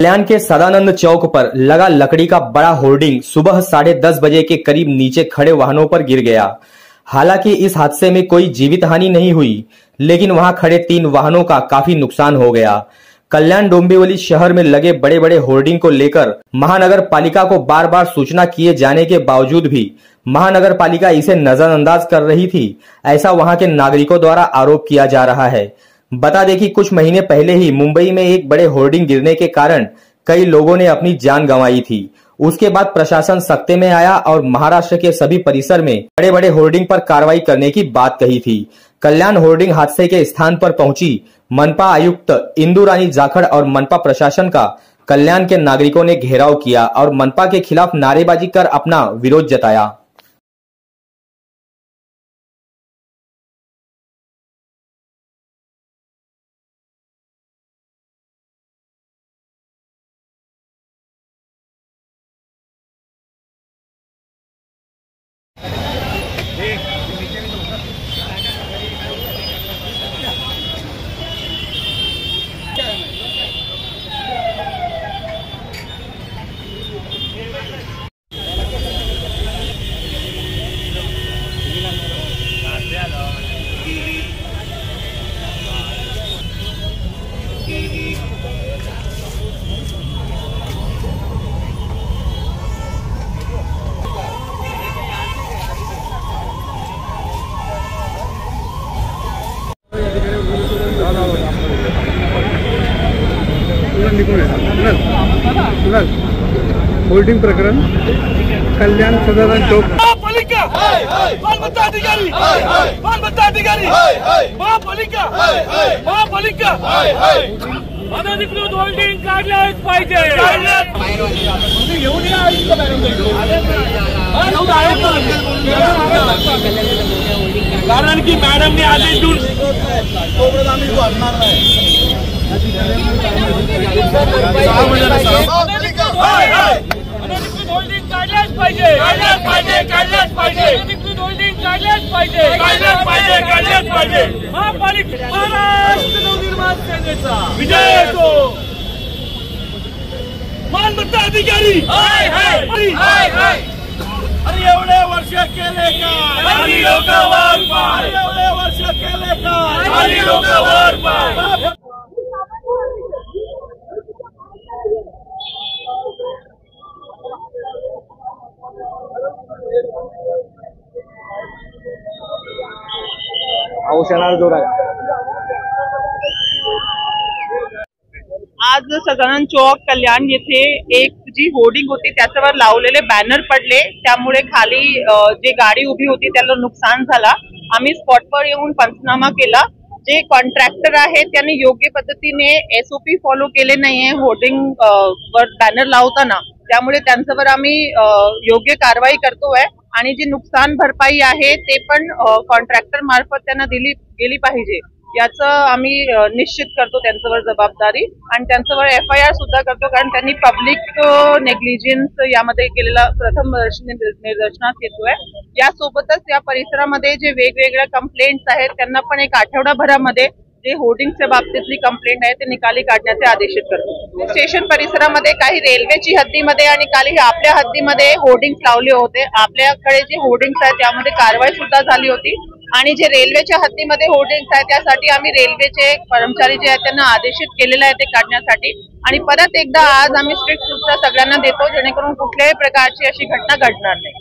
कल्याण के सदानंद चौक पर लगा लकड़ी का बड़ा होर्डिंग सुबह 10:30 बजे के करीब नीचे खड़े वाहनों पर गिर गया। हालांकि इस हादसे में कोई जीवित हानि नहीं हुई, लेकिन वहां खड़े 3 वाहनों का काफी नुकसान हो गया। कल्याण डोंबिवली शहर में लगे बड़े बड़े होर्डिंग को लेकर महानगर पालिका को बार बार सूचना किए जाने के बावजूद भी महानगर पालिका इसे नजरअंदाज कर रही थी, ऐसा वहां के नागरिकों द्वारा आरोप किया जा रहा है। बता दें कि कुछ महीने पहले ही मुंबई में एक बड़े होर्डिंग गिरने के कारण कई लोगों ने अपनी जान गंवाई थी। उसके बाद प्रशासन सख्ते में आया और महाराष्ट्र के सभी परिसर में बड़े बड़े होर्डिंग पर कार्रवाई करने की बात कही थी। कल्याण होर्डिंग हादसे के स्थान पर पहुंची मनपा आयुक्त इंदु रानी जाखड़ और मनपा प्रशासन का कल्याण के नागरिकों ने घेराव किया और मनपा के खिलाफ नारेबाजी कर अपना विरोध जताया। होल्डिंग प्रकरण कल्याण सदानंद चौक महापालिका अधिकारी अनधिकृत होल्डिंग काढल्याच पाहिजे। कारण की मॅडमने आदेश देऊन अनधिकृत होल्डिंग काढल्याच पाहिजे। अनधिकृत होल्डिंग काढल्याच पाहिजे। महापालिका महाराष्ट्र नवनिर्माण सेनेचा विजय असो। मालमत्ता अधिकारी अरे एवढे वर्ष केले का आणि लोकांवर पाय, एवढे वर्ष केले का आणि लोकांवर पाय। आज सदानंद चौक कल्याण येथे एक जी होर्डिंग होती त्याच्यावर लावलेले बॅनर पडले, त्यामुळे खाली जे गाडी उभी होती त्याला नुकसान झाला। आम्ही स्पॉटवर येऊन पंचनामा केला। जे कॉन्ट्रॅक्टर आहे त्यांनी योग्य पद्धतीने SOP फॉलो केले नाहीये होर्डिंग वर बॅनर लावताना, त्यामुळे त्यांच्यावर आम्ही योग्य कारवाई करतोय आणि जी नुकसान भरपाई आहे ते पण कॉन्ट्रॅक्टर मार्फत त्यांना दिली गेली पाहिजे याचं आम्ही निश्चित करतो त्यांच्यावर जबाबदारी आणि त्यांच्यावर FIR सुद्धा करतो, कारण त्यांनी पब्लिक नेग्लिजन्स यामध्ये केलेला प्रथम निदर्शनास येतोय। यासोबतच या परिसरामध्ये जे वेगवेगळ्या कंप्लेंट्स आहेत त्यांना पण एक आठवडाभरामध्ये जे होर्डिंगच्या बाबतीतली कंप्लेंट आहे ते निकाली काढण्याचे आदेशित करतो। स्टेशन परिसरामध्ये काही रेल्वेची हद्दीमध्ये आणि काही आपल्या हद्दीमध्ये होर्डिंग्स लावले होते। आपल्याकडे जे होर्डिंग्स आहेत त्यामध्ये कारवाई सुद्धा झाली होती आणि जे रेल्वेच्या हद्दीमध्ये होर्डिंग्स आहेत त्यासाठी आम्ही रेल्वेचे कर्मचारी जे आहेत त्यांना आदेशित केलेलं आहे ते काढण्यासाठी। आणि परत एकदा आज आम्ही स्ट्रिक्ट सूचना सगळ्यांना देतो जेणेकरून कुठल्याही प्रकारची अशी घटना घडणार नाही।